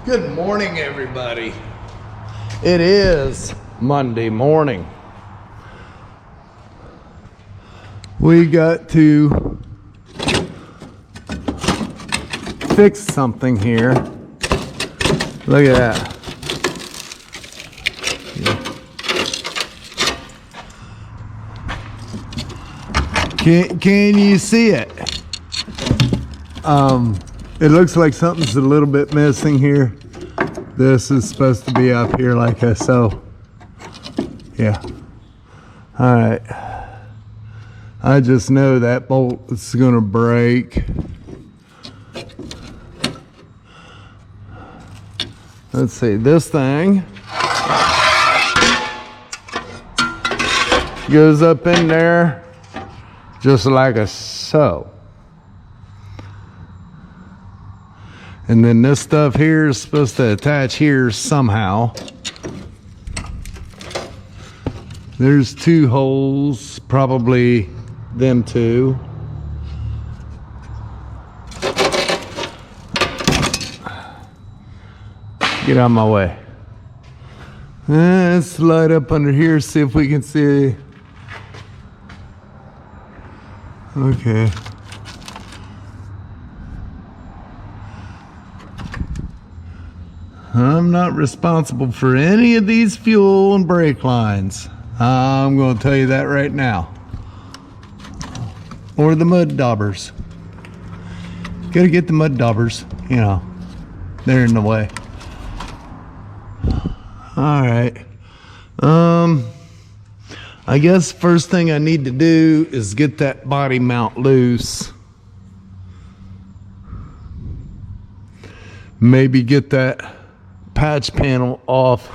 Good morning, everybody. It is Monday morning. We got to fix something here. Look at that. Can you see it? It looks like something's a little bit missing here. This is supposed to be up here like so. Yeah. All right. I just know that bolt is gonna break. Let's see, this thing goes up in there just like so. And then this stuff here is supposed to attach here somehow. There's two holes, probably them two. Get out of my way. Let's slide up under here, see if we can see. Okay. I'm not responsible for any of these fuel and brake lines. I'm going to tell you that right now. Or the mud daubers. Gotta get the mud daubers, you know, they're in the way. All right. I guess first thing I need to do is get that body mount loose. Maybe get that patch panel off.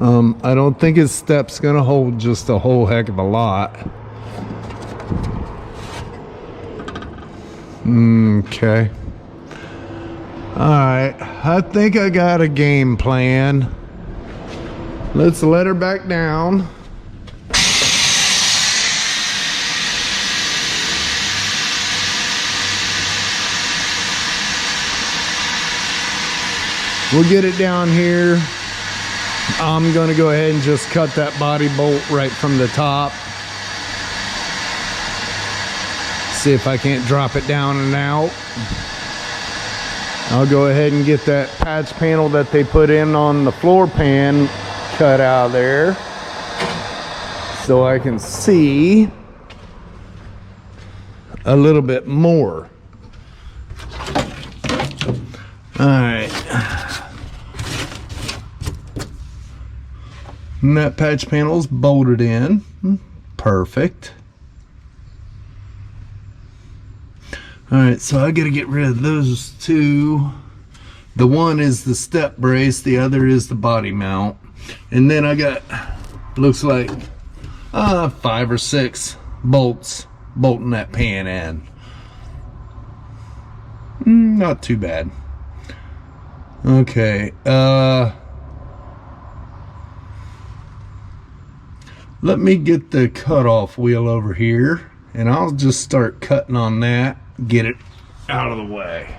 I don't think his step's gonna hold just a whole heck of a lot. Okay. Alright, I think I got a game plan. Let's let her back down. We'll get it down here. I'm gonna go ahead and just cut that body bolt right from the top. See if I can't drop it down and out. I'll go ahead and get that patch panel that they put in on the floor pan cut out of there so I can see a little bit more. All right. And that patch panel's bolted in. Perfect. All right, so I gotta get rid of those two. The one is the step brace, the other is the body mount. And then I got, looks like 5 or 6 bolts bolting that pan in. Not too bad. Okay, let me get the cutoff wheel over here and I'll just start cutting on that, get it out of the way.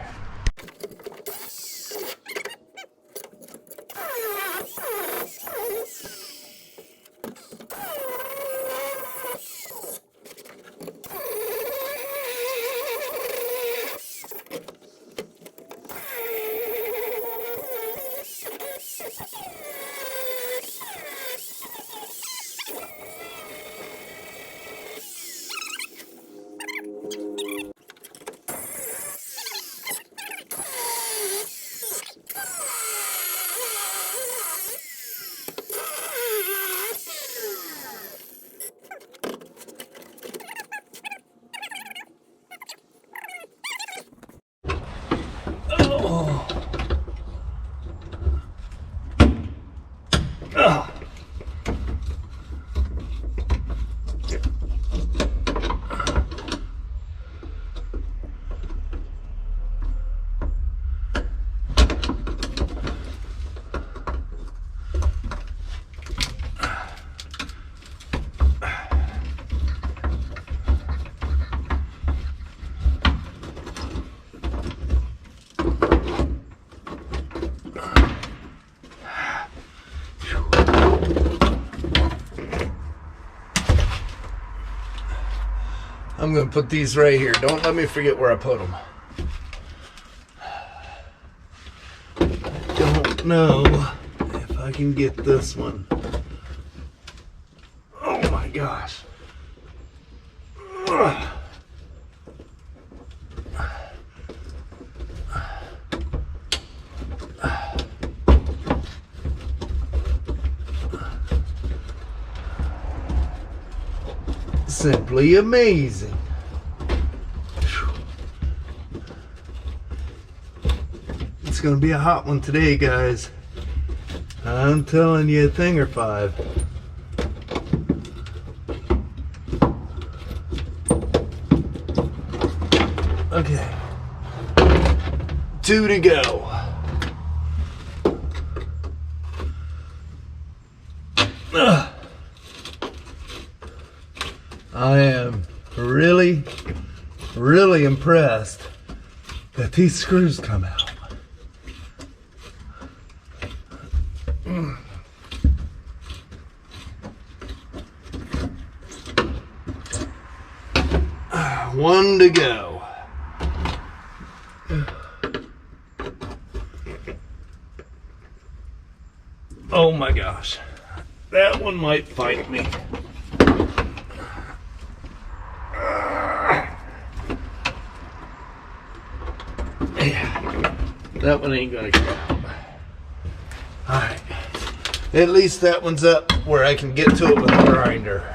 I'm going to put these right here. Don't let me forget where I put them. Don't know if I can get this one. Oh my gosh. Simply amazing. It's gonna be a hot one today, guys. I'm telling you, a thing or five. Okay, 2 to go. I am really impressed that these screws come out. One to go. Oh my gosh, that one might fight me. Yeah, that one ain't gonna come out. Alright, at least that one's up where I can get to it with a grinder.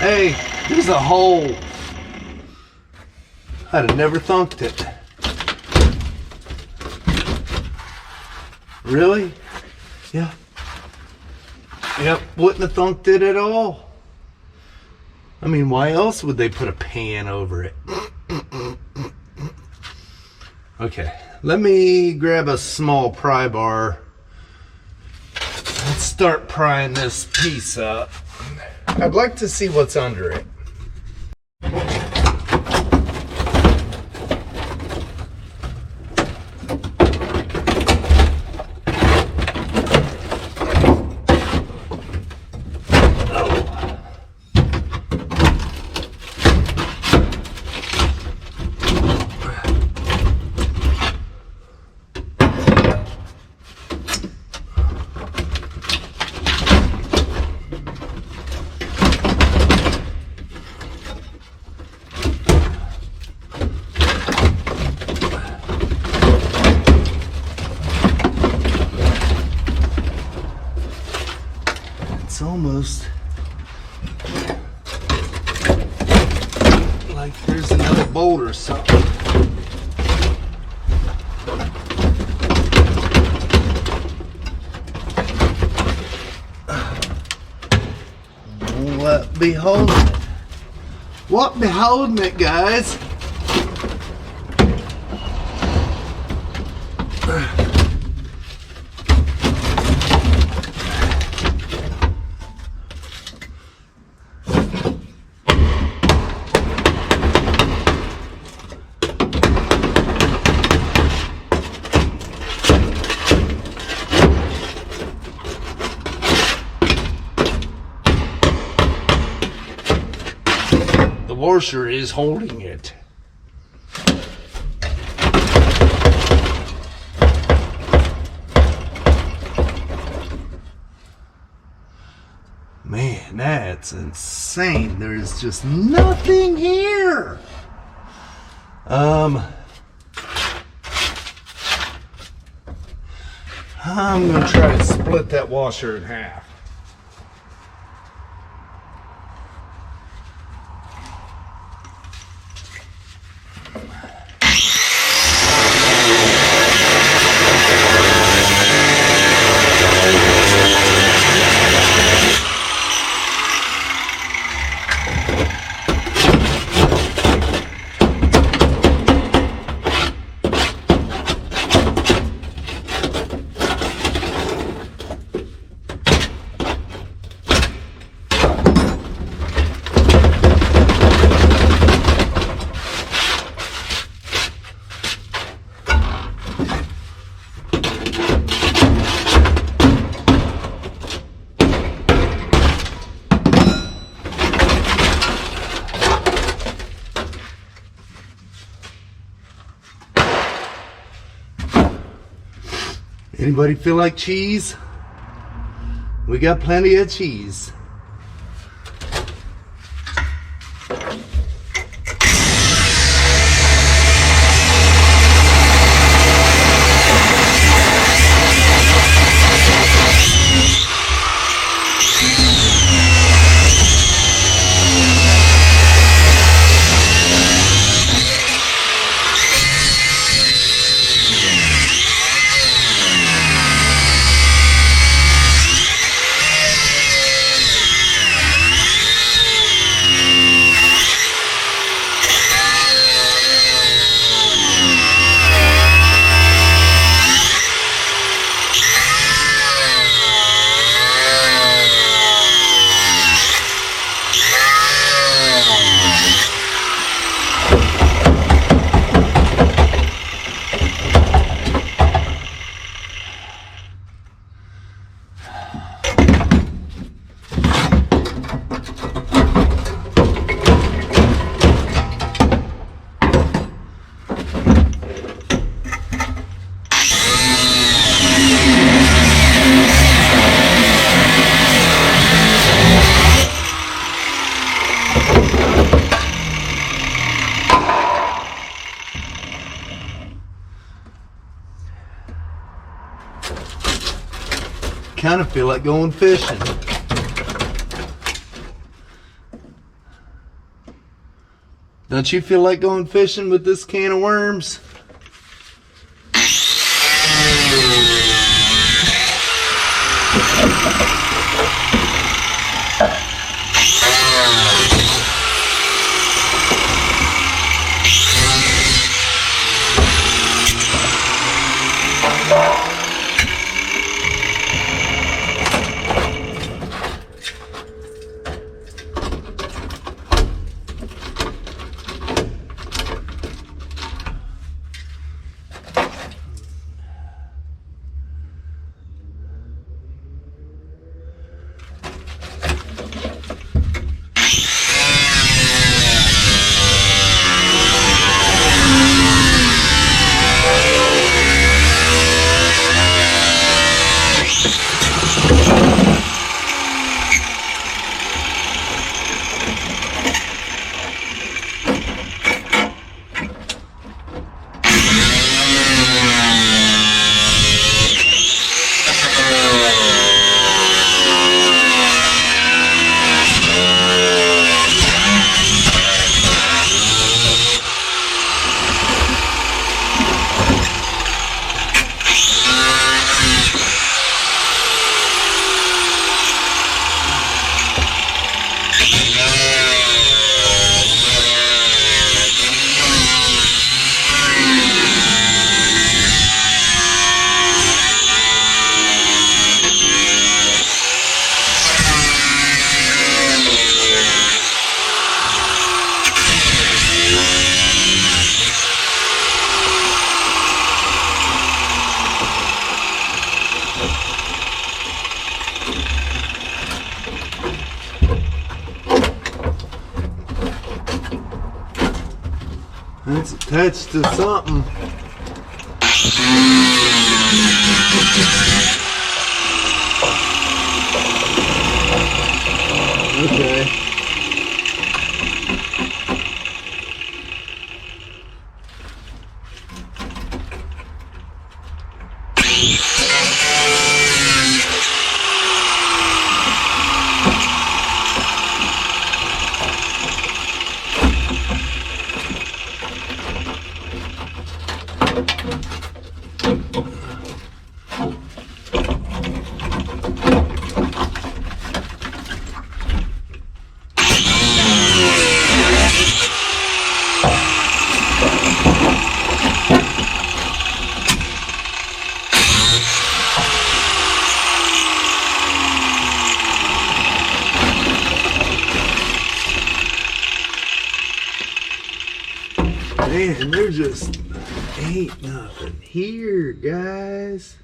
Hey, there's a hole. I'd have never thunked it. Really? Yeah. Yep, wouldn't have thunked it at all. I mean, why else would they put a pan over it? Okay, let me grab a small pry bar. Let's start prying this piece up. I'd like to see what's under it. It's almost like there's another bolt or something. What be holding it? What be holding it, guys? The washer is holding it. Man, that's insane. There's just nothing here. I'm gonna try to split that washer in half. Anybody feel like cheese? We got plenty of cheese. Kind of feel like going fishing. Don't you feel like going fishing with this can of worms? It's attached to something. Okay. Man, they're just Ain't nothing here, guys.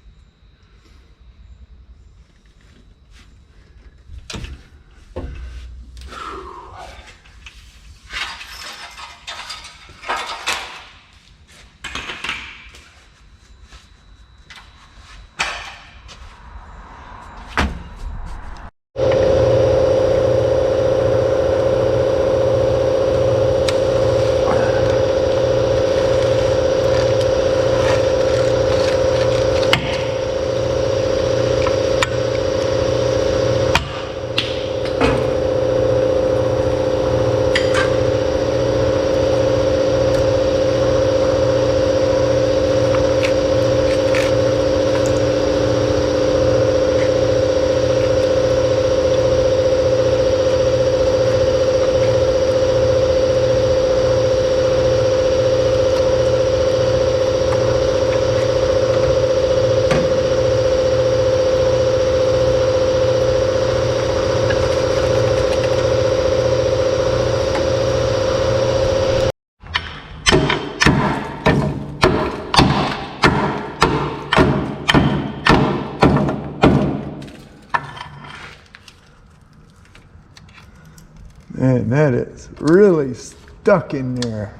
Man, that is really stuck in there.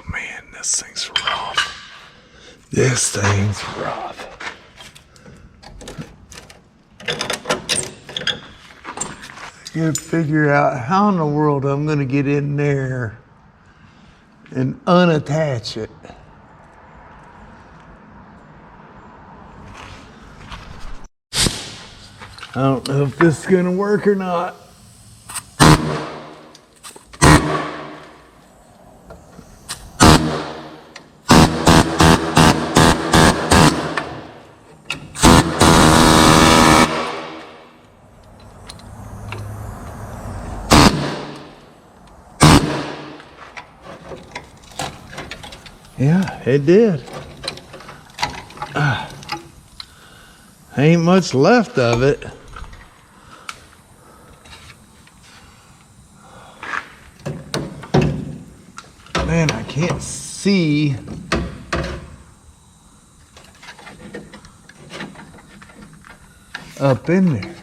Man, this thing's rough. This thing's rough. I gotta figure out how in the world I'm gonna get in there and unattach it. I don't know if this is gonna work or not. Yeah, it did. Ain't much left of it. Man, I can't see. Up in there.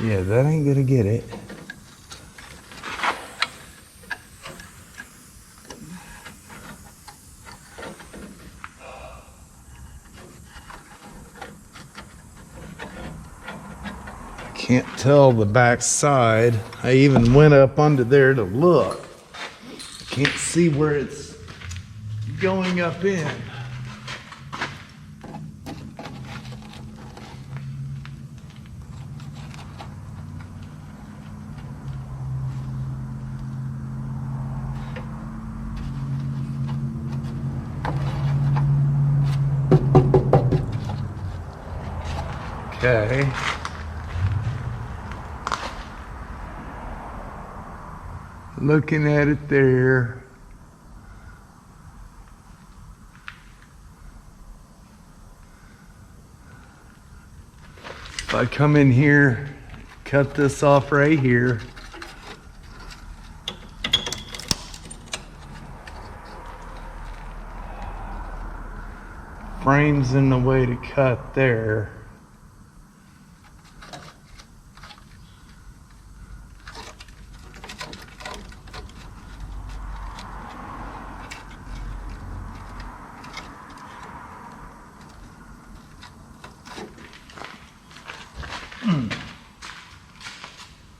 Yeah, that ain't gonna get it. I can't tell the back side. I even went up under there to look. I can't see where it's going up in. Okay. Looking at it there. If I come in here, cut this off right here. Frame's in the way to cut there.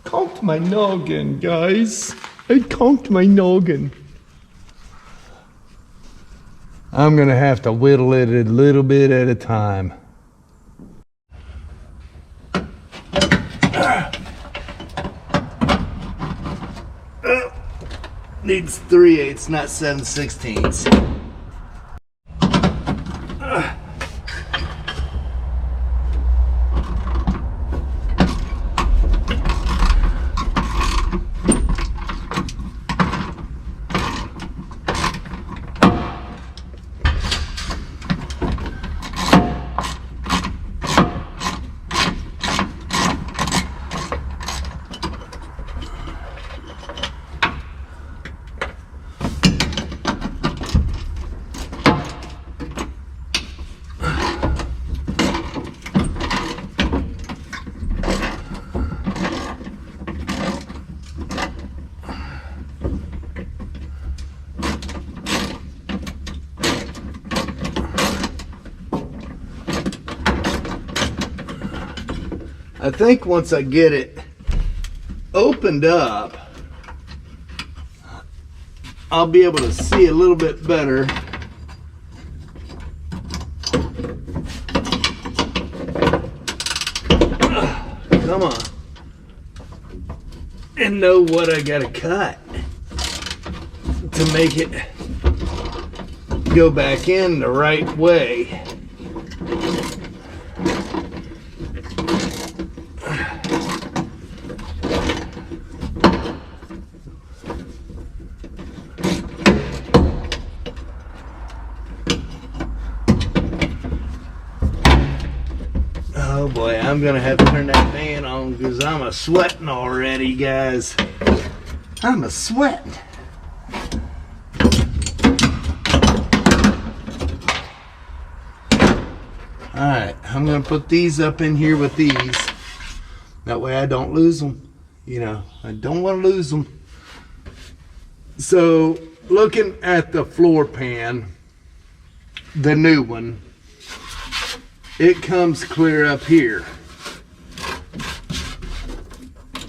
Conked my noggin, guys. I conked my noggin. I'm gonna have to whittle it a little bit at a time. Needs 3/8, not 7/16. I think once I get it opened up, I'll be able to see a little bit better. Come on. And know what I gotta cut to make it go back in the right way. Oh boy, I'm gonna have to turn that fan on because I'm a sweating already, guys. I'm a sweating. Alright, I'm gonna put these up in here with these. That way I don't lose them. You know, I don't want to lose them. So, looking at the floor pan, the new one, it comes clear up here.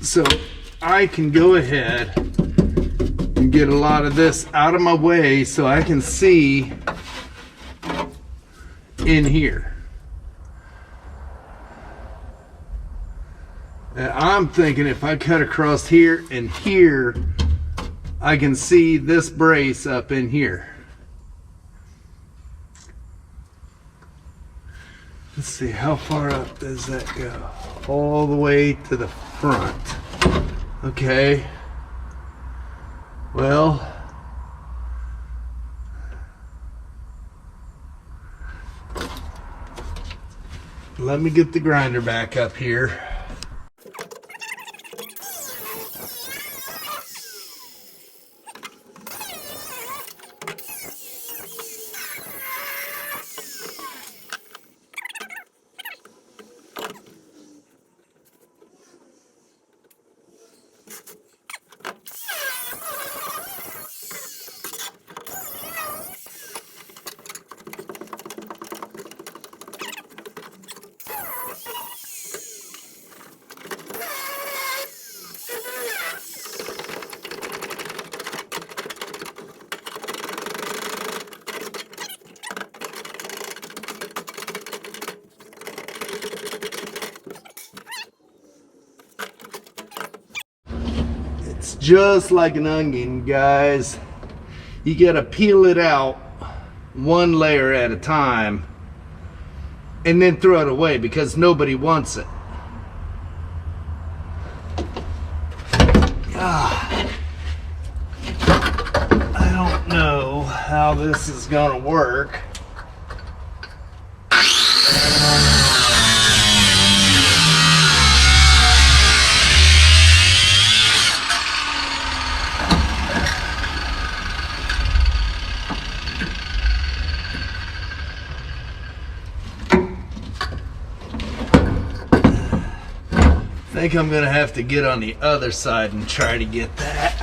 So I can go ahead and get a lot of this out of my way so I can see in here. And I'm thinking if I cut across here and here, I can see this brace up in here. Let's see, how far up does that go? All the way to the front. Okay. Well, let me get the grinder back up here. It's just like an onion, guys. You gotta peel it out one layer at a time and then throw it away because nobody wants it. I don't know how this is gonna work. I think I'm gonna have to get on the other side and try to get that.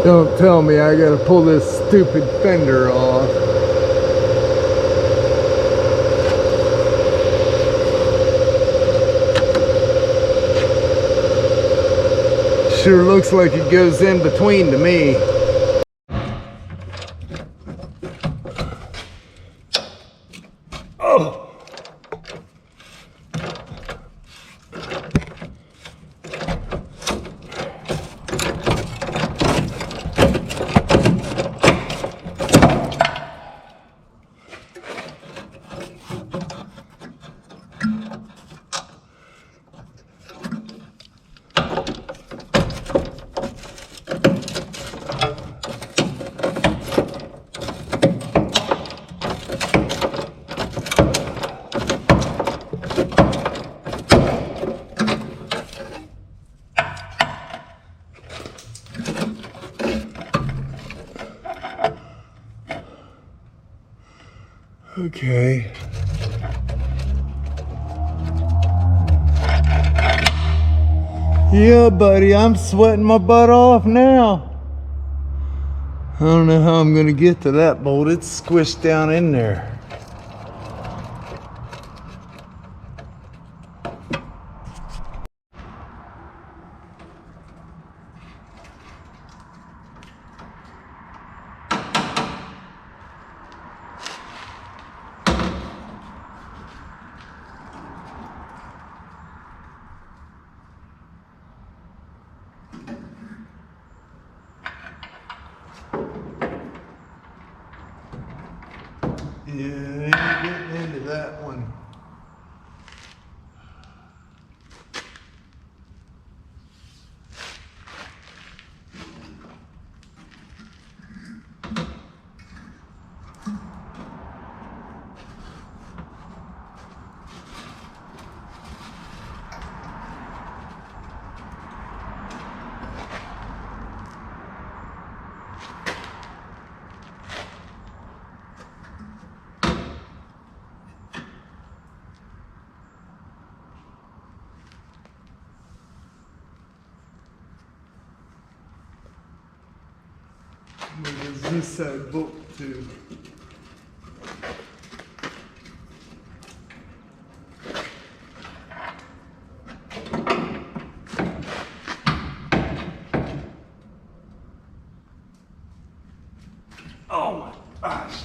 Don't tell me I gotta pull this stupid fender off. Sure looks like it goes in between to me. Oh! Okay. Yeah, buddy, I'm sweating my butt off now. I don't know how I'm gonna get to that bolt. It's squished down in there. Yeah, ain't getting into that one. There's this side bolt too. Oh my gosh.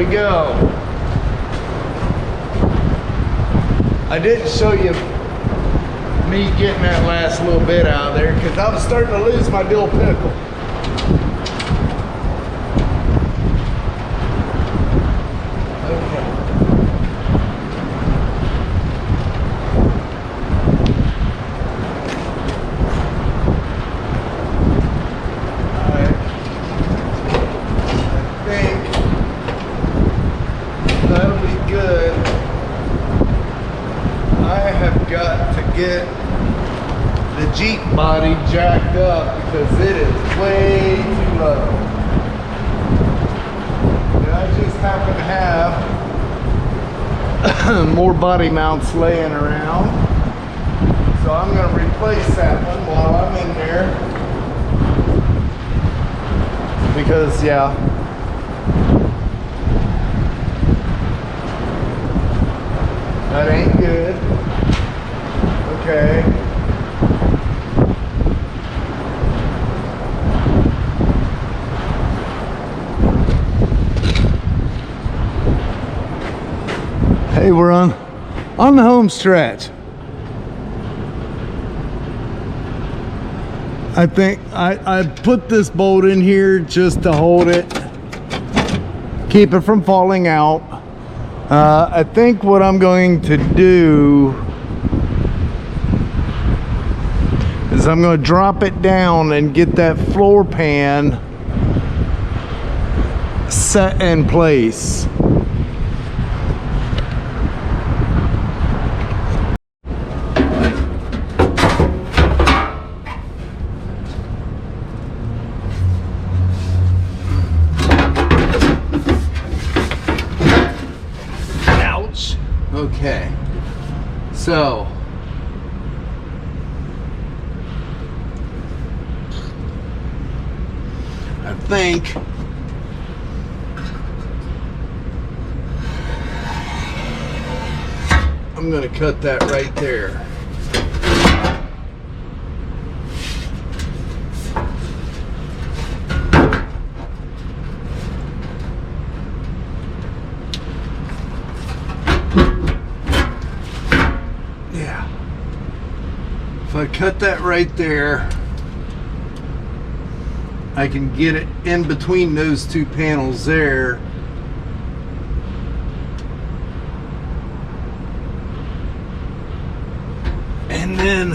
we go. I didn't show you me getting that last little bit out of there because I was starting to lose my dill pickle. Get the Jeep body jacked up because it is way too low. And I just happen to have more body mounts laying around. So I'm going to replace that one while I'm in there. Because, yeah. That ain't good. Okay. Hey, we're on the home stretch. I think I put this bolt in here just to hold it, keep it from falling out. I think what I'm going to do is I'm going to drop it down and get that floor pan set in place. Ouch. Okay. So I think I'm going to cut that right there. Yeah. If I cut that right there, I can get it in between those two panels there. And then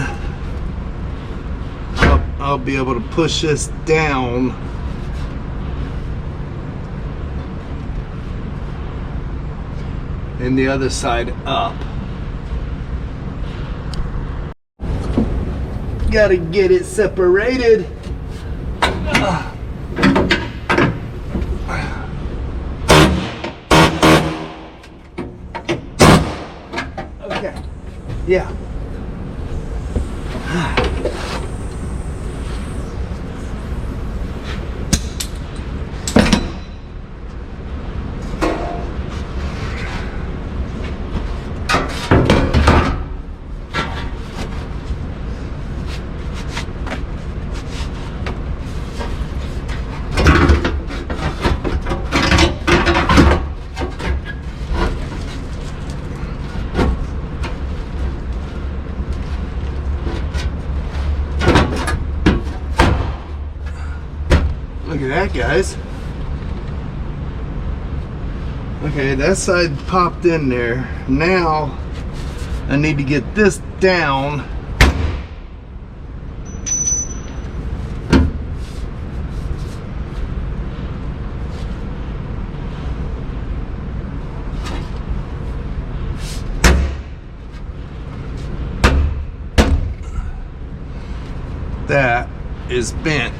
I'll be able to push this down and the other side up. Gotta get it separated. Okay. Yeah. Look at that, guys. Okay, that side popped in there. Now I need to get this down. That is bent.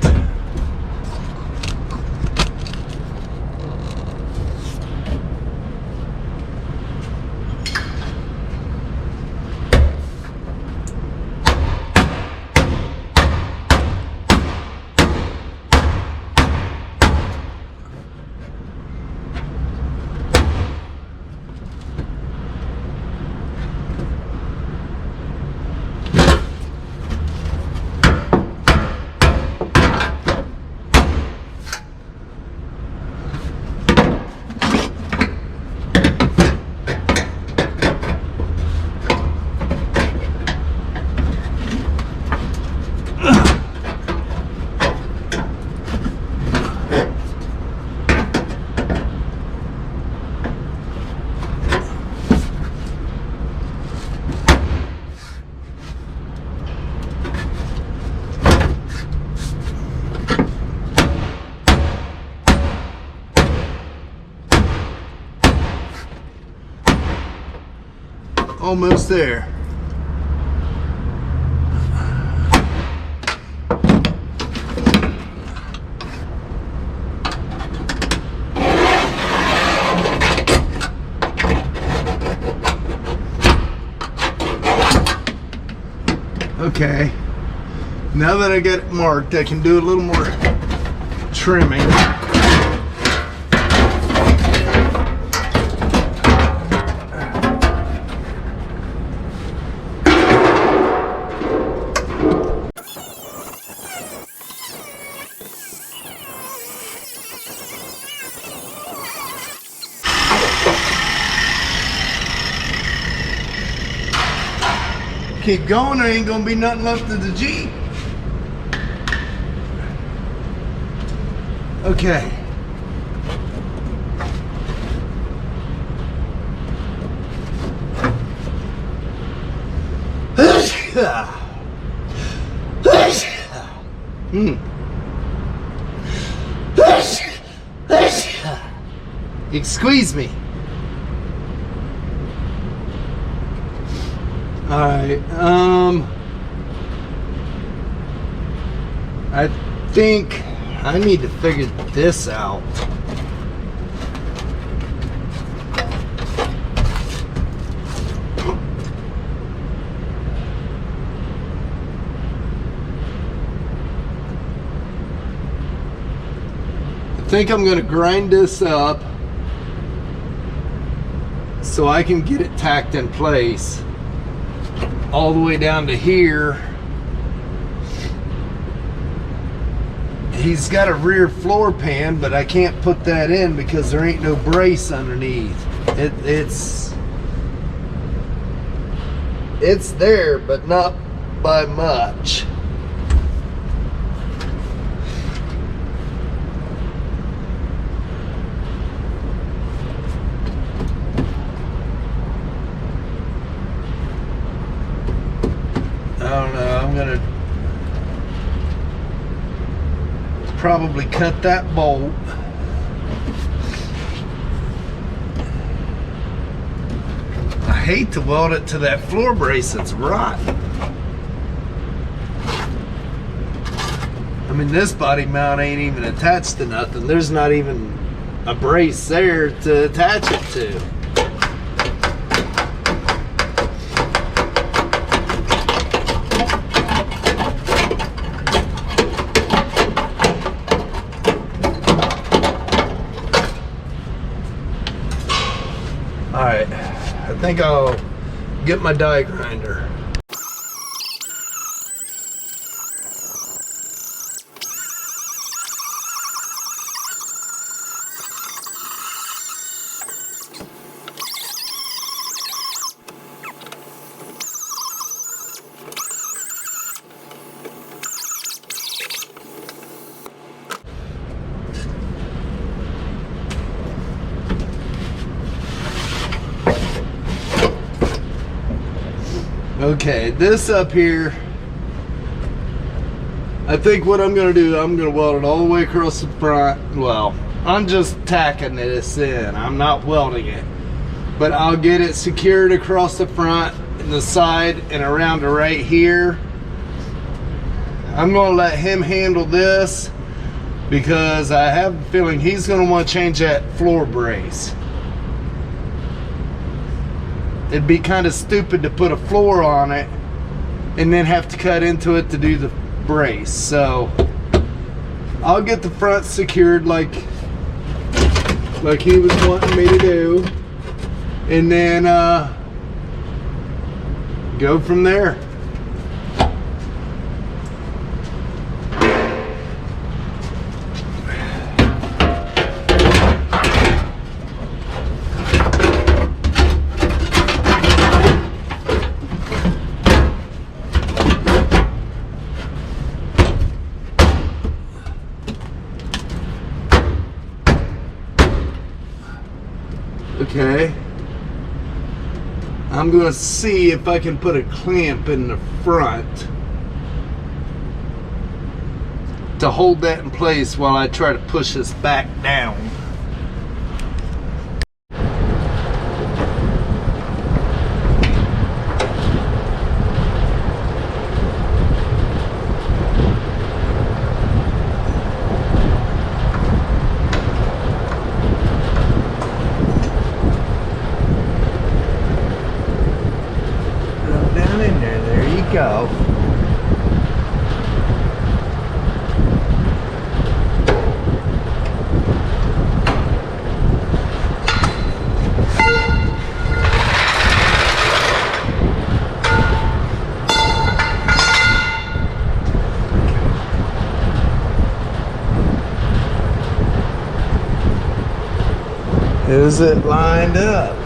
almost there. Okay, now that I got it marked, I can do a little more trimming. Keep going, there ain't gonna be nothing left of the Jeep. Okay. You can squeeze me. Alright, I think I need to figure this out. I think I'm going to grind this up so I can get it tacked in place all the way down to here. He's got a rear floor pan, but I can't put that in because there ain't no brace underneath. It's there, but not by much. I don't know, I'm gonna probably cut that bolt. I hate to weld it to that floor brace that's rotten. I mean, this body mount ain't even attached to nothing. There's not even a brace there to attach it to. Alright, I think I'll get my die grinder. Okay, this up here, I think what I'm gonna do, I'm gonna weld it all the way across the front. Well, I'm just tacking this in, I'm not welding it, but I'll get it secured across the front and the side and around to right here. I'm gonna let him handle this because I have a feeling he's gonna want to change that floor brace. It'd be kind of stupid to put a floor on it and then have to cut into it to do the brace. So I'll get the front secured like he was wanting me to do, and then go from there. Okay, I'm gonna see if I can put a clamp in the front to hold that in place while I try to push this back down. Is it lined up?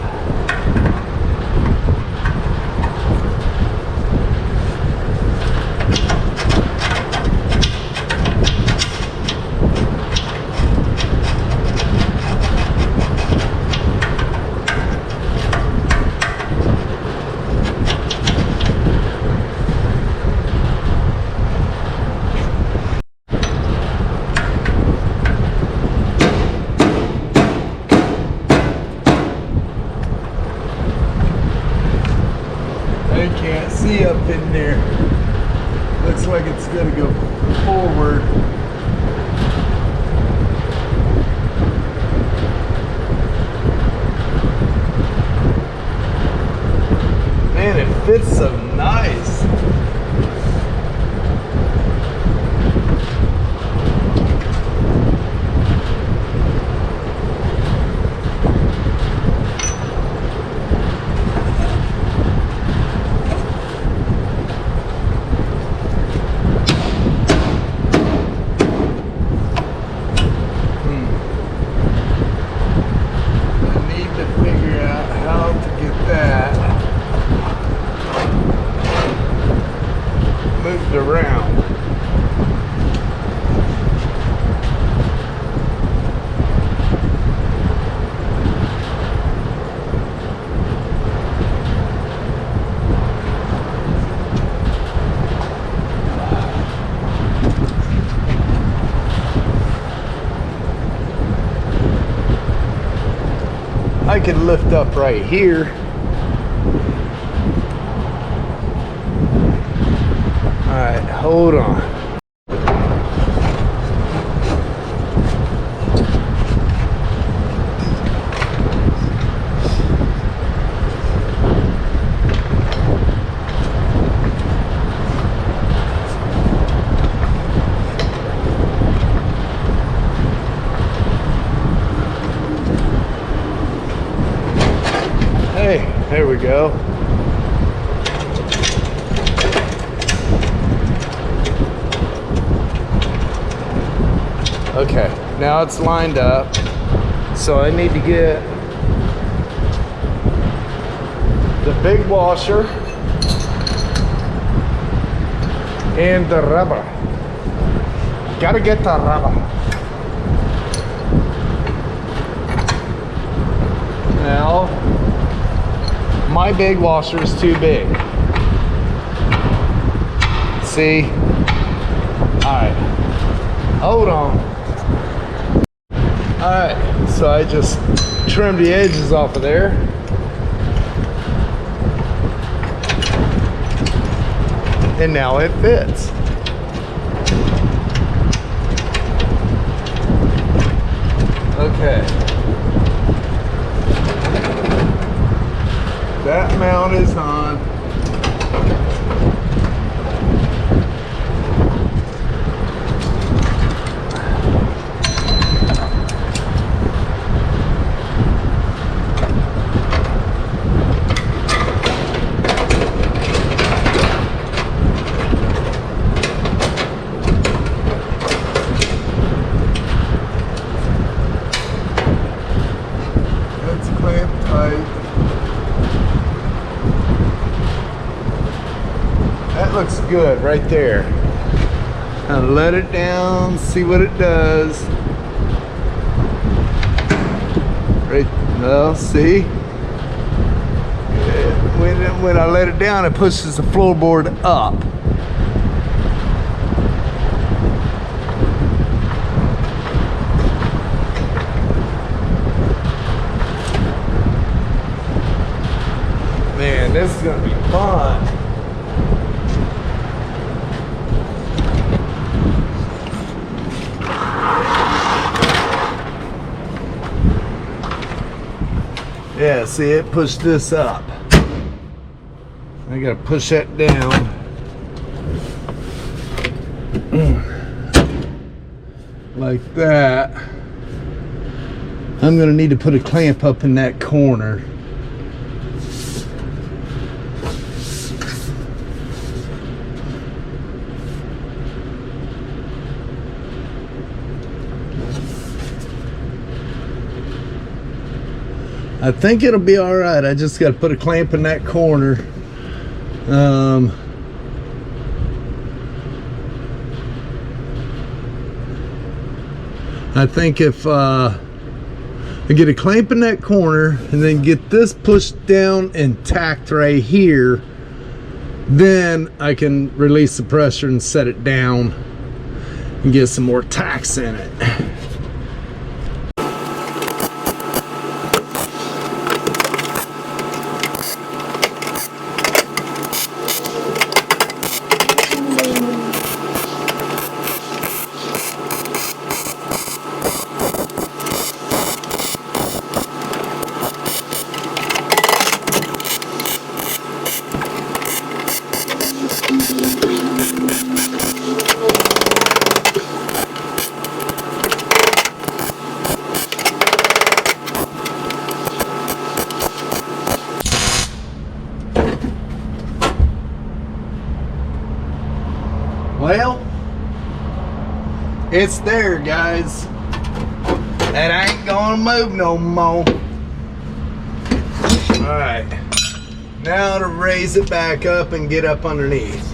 I can't see up in there. Looks like it's gonna go forward. Man, it fits so nice. Around. I can lift up right here. Alright, hold on. Hey, there we go. Okay, now it's lined up, so I need to get the big washer and the rubber. Gotta get the rubber. Now, my big washer is too big. See? Alright, hold on. Alright, so I just trimmed the edges off of there. And now it fits. Okay. That mount is on. Looks good right there. Now let it down, see what it does. Right, well, see? When I let it down, it pushes the floorboard up. Man, this is gonna be fun. Yeah, see, it pushed this up. I gotta push that down. Like that. I'm gonna need to put a clamp up in that corner. I think it'll be all right. I just got to put a clamp in that corner. I think if I get a clamp in that corner and then get this pushed down and tacked right here, then I can release the pressure and set it down and get some more tacks in it. Well, it's there, guys. That ain't gonna move no more. Alright, now to raise it back up and get up underneath.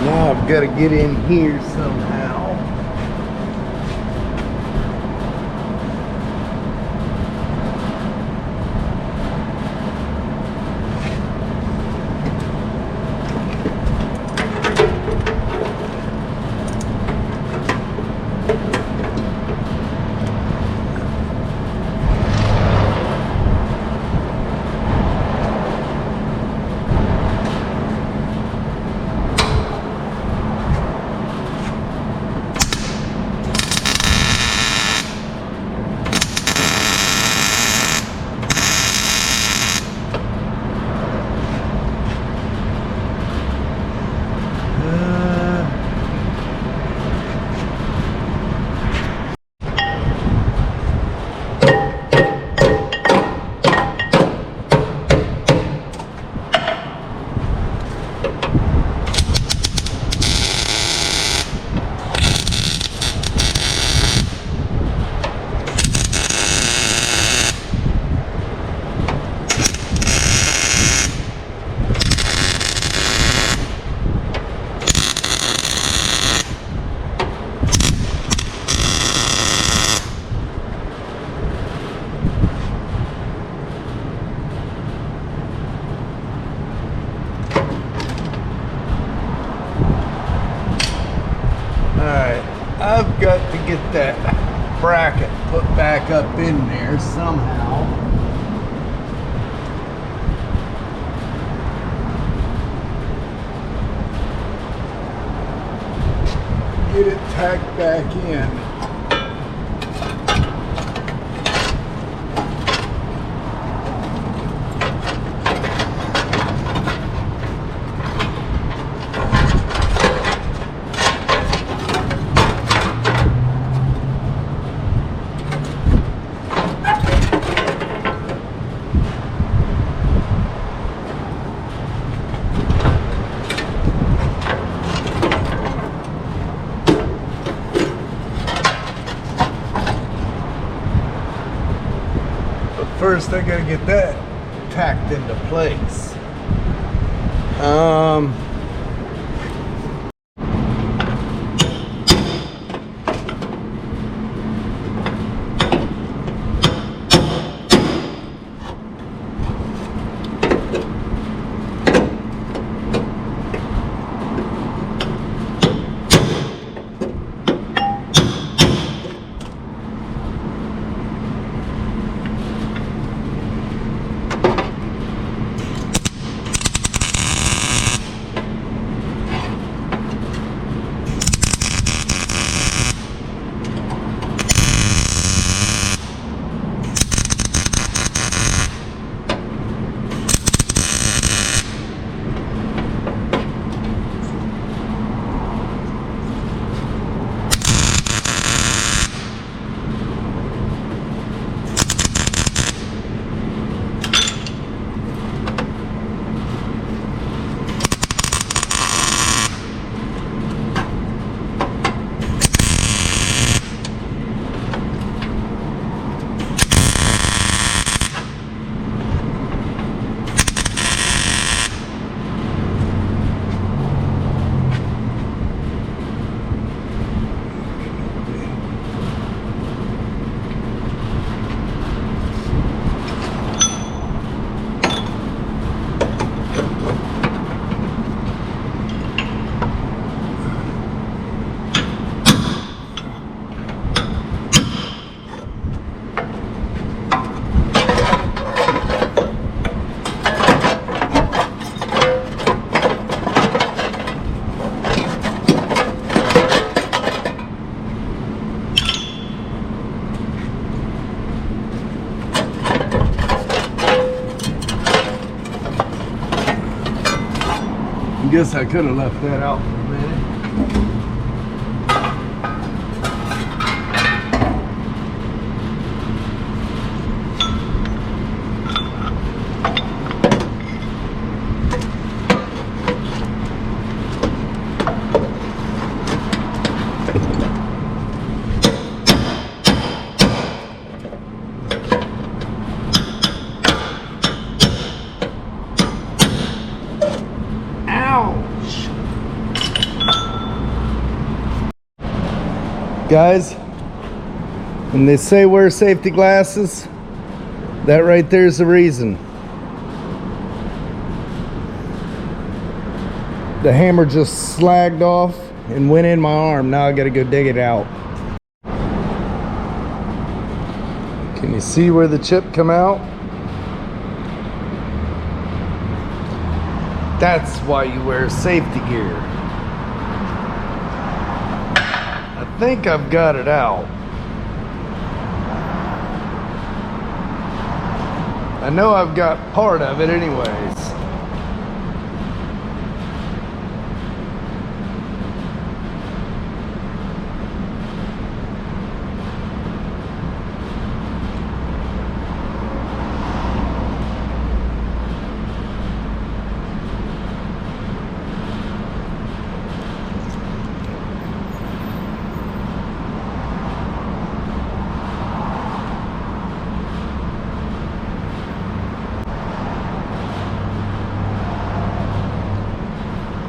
Now I've got to get in here somehow. Alright, I've got to get that bracket put back up in there somehow. Get it tacked back in. First, I gotta get that tacked into place. Guess I could have left that out for a minute. Guys, when they say wear safety glasses, that right there is the reason. The hammer just slagged off and went in my arm. Now I gotta go dig it out. Can you see where the chip come out? That's why you wear safety gear. I think I've got it out. I know I've got part of it anyways.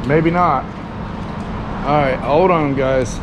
Maybe not. All right, hold on, guys.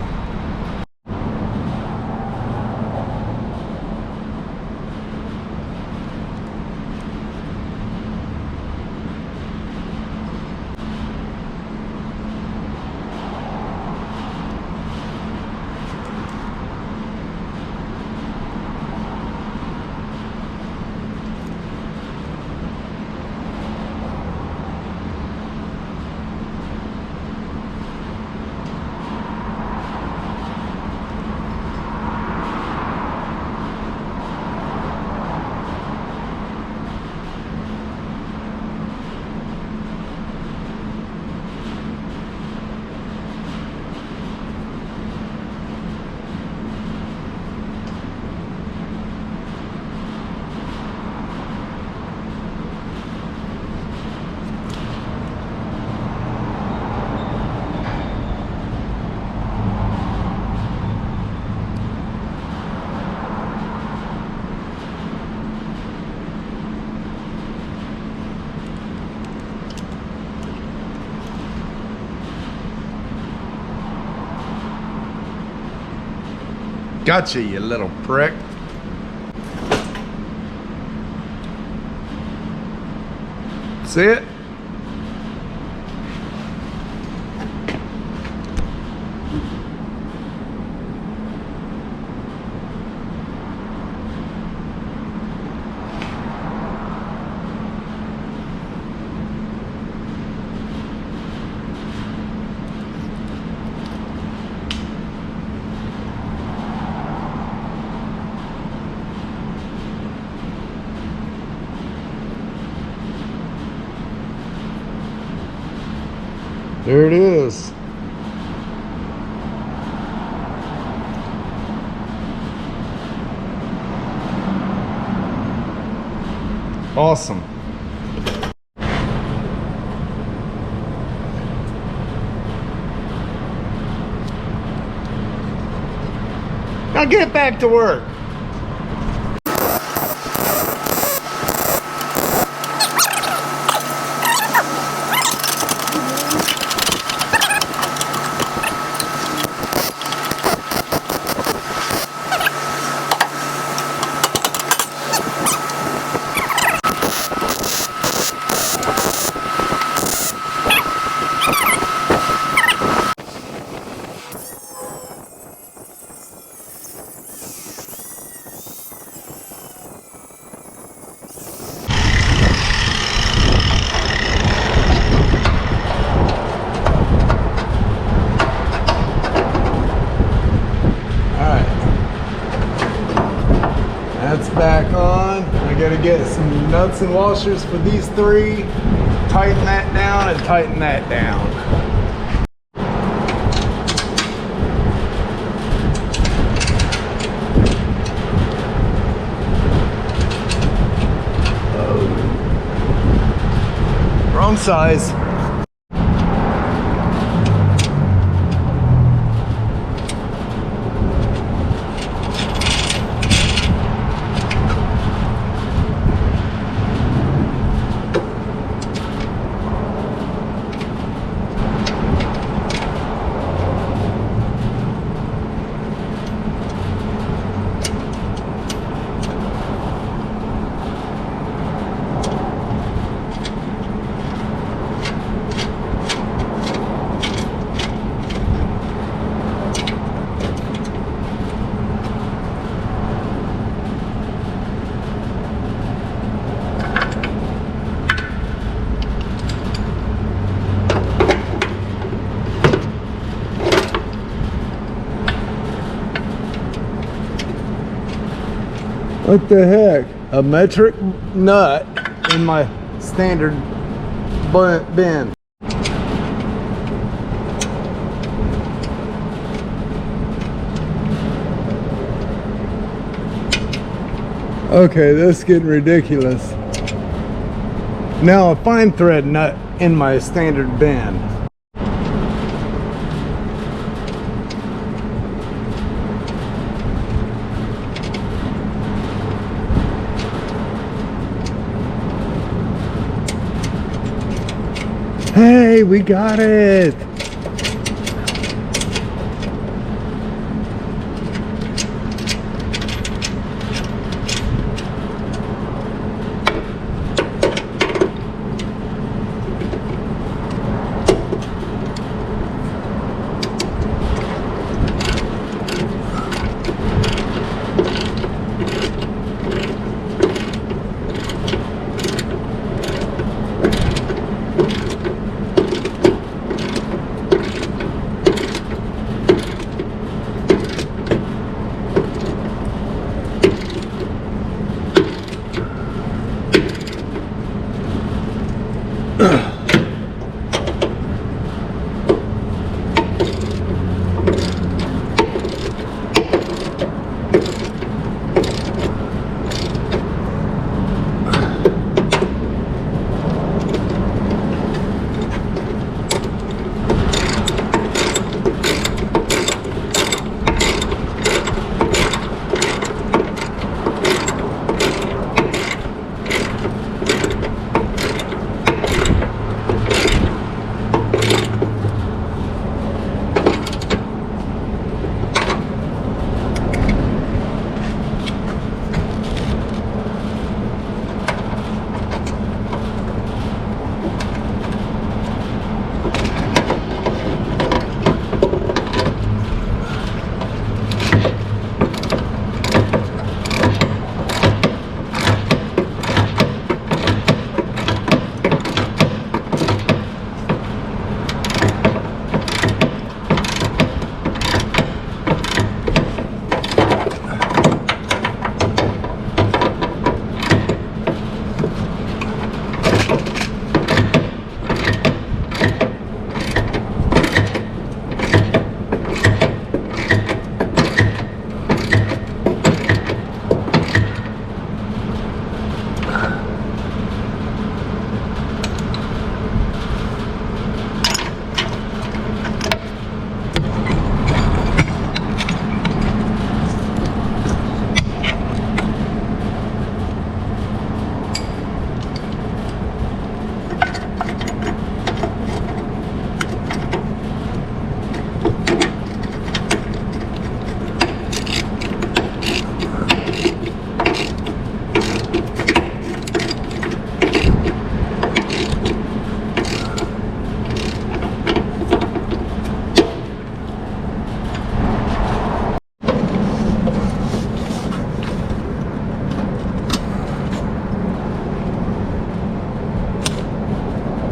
Gotcha, you little prick. See it? There it is. Awesome. Now get back to work. That's back on. I gotta get some nuts and washers for these three. Tighten that down and tighten that down. Oh. Wrong size. What the heck? A metric nut in my standard bend. Okay, this is getting ridiculous. Now a fine thread nut in my standard bend. Hey, we got it!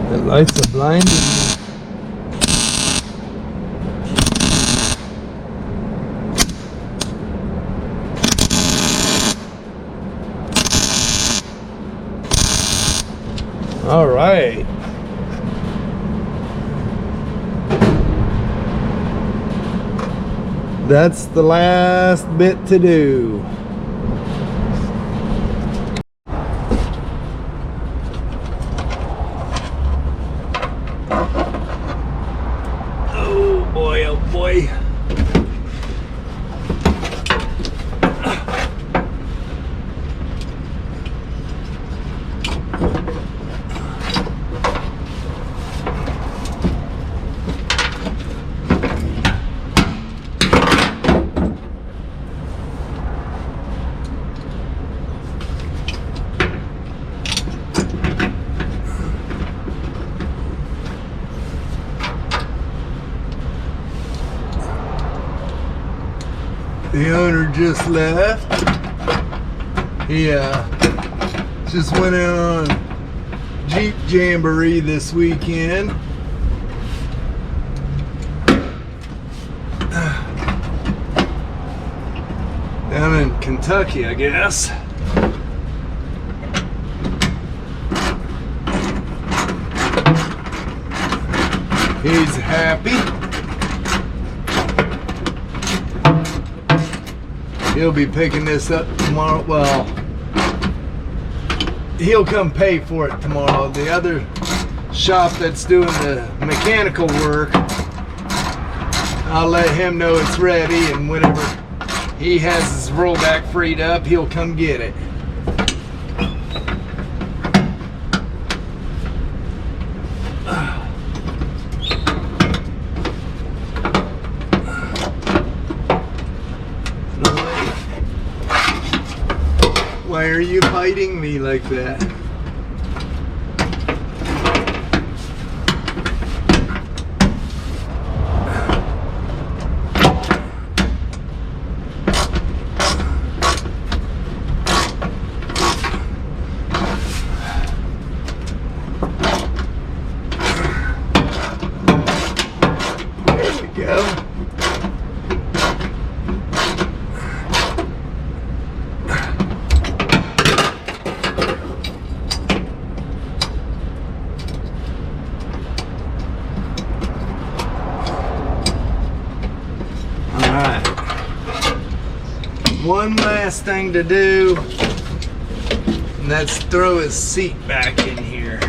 The lights are blinding me. All right. That's the last bit to do. Oh boy, oh boy. The owner just left. He just went out on Jeep Jamboree this weekend. Down in Kentucky, I guess. He's happy. He'll be picking this up tomorrow. Well, he'll come pay for it tomorrow. The other shop that's doing the mechanical work, I'll let him know it's ready, and whenever he has his rollback freed up, he'll come get it. Why are you biting me like that? There we go. One last thing to do, and that's throw his seat back in here.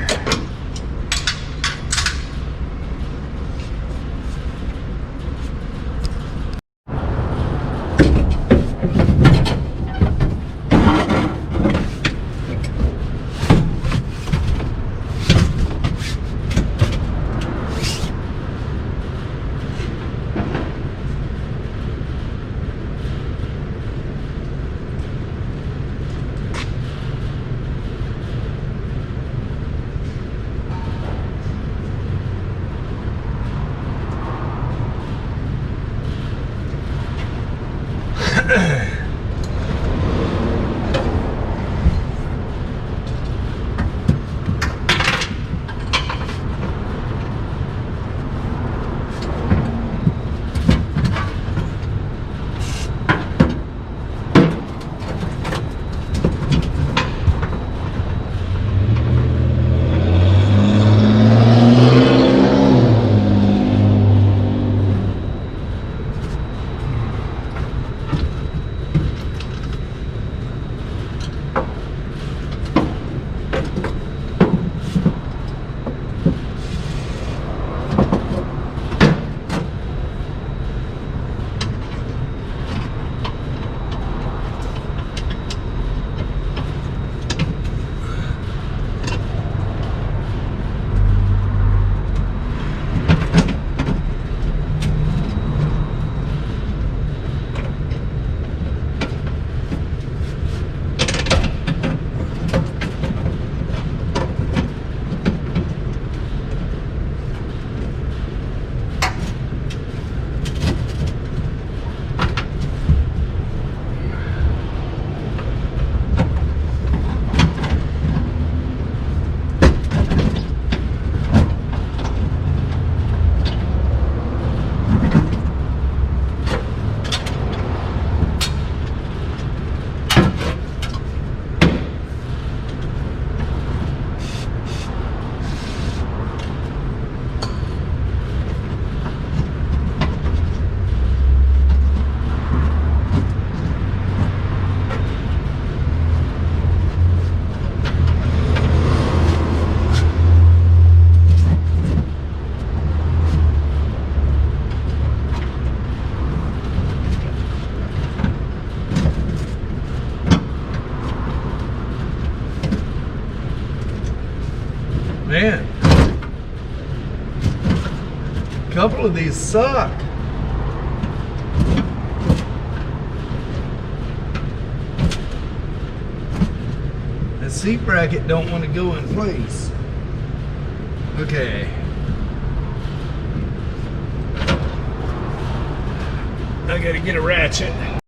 Man, a couple of these suck. The seat bracket don't want to go in place. Okay. I gotta get a ratchet.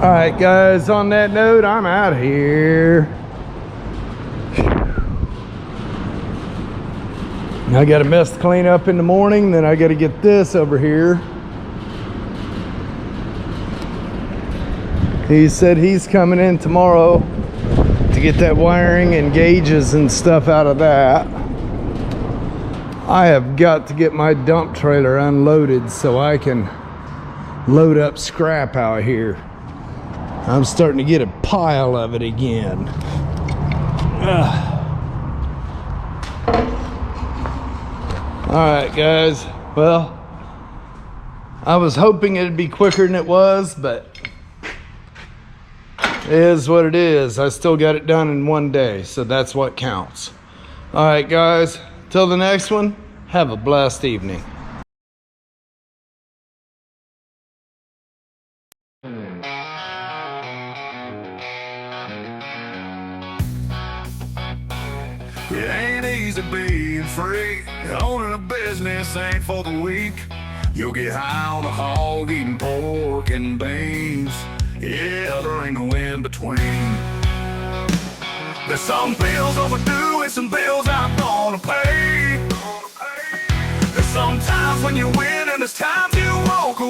All right, guys, on that note, I'm out of here. I got a mess to clean up in the morning, then I got to get this over here. He said he's coming in tomorrow to get that wiring and gauges and stuff out of that. I have got to get my dump trailer unloaded so I can load up scrap out here. I'm starting to get a pile of it again. Alright guys, well, I was hoping it'd be quicker than it was, but it is what it is. I still got it done in one day, so that's what counts. Alright guys, till the next one, have a blessed evening. It ain't easy being free. Owning a business ain't for the weak. You'll get high on the hog, eating pork and beans. Yeah, there ain't no in between. There's some bills overdue and some bills I'm gonna pay. There's some times when you win and there's times you walk away.